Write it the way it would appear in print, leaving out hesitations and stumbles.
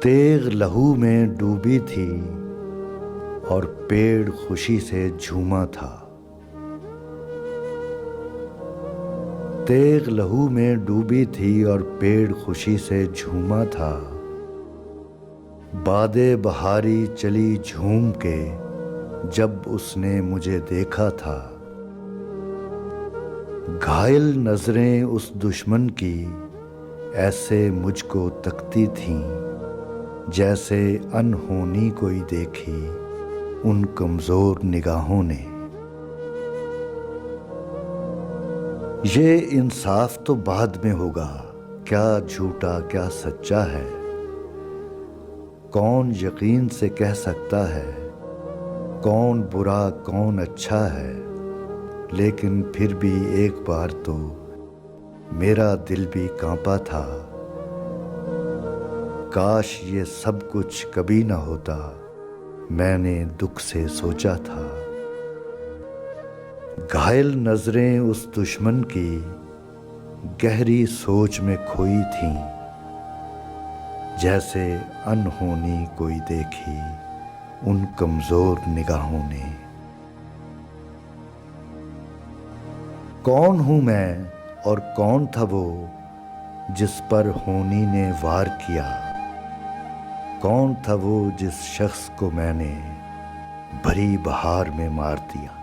तेग लहू में डूबी थी और पेड़ खुशी से झूमा था। तेग लहू में डूबी थी और पेड़ खुशी से झूमा था। बादे बहारी चली झूम के जब उसने मुझे देखा था। घायल नजरें उस दुश्मन की ऐसे मुझको तकती थीं, जैसे अनहोनी कोई देखी उन कमजोर निगाहों ने। ये इंसाफ तो बाद में होगा, क्या झूठा क्या सच्चा है, कौन यकीन से कह सकता है कौन बुरा कौन अच्छा है। लेकिन फिर भी एक बार तो मेरा दिल भी कांपा था। काश ये सब कुछ कभी ना होता, मैंने दुख से सोचा था। घायल नजरें उस दुश्मन की गहरी सोच में खोई थीं, जैसे अनहोनी कोई देखी उन कमजोर निगाहों ने। कौन हूं मैं और कौन था वो जिस पर होनी ने वार किया। कौन था वो जिस शख्स को मैंने भरी बहार में मार दिया।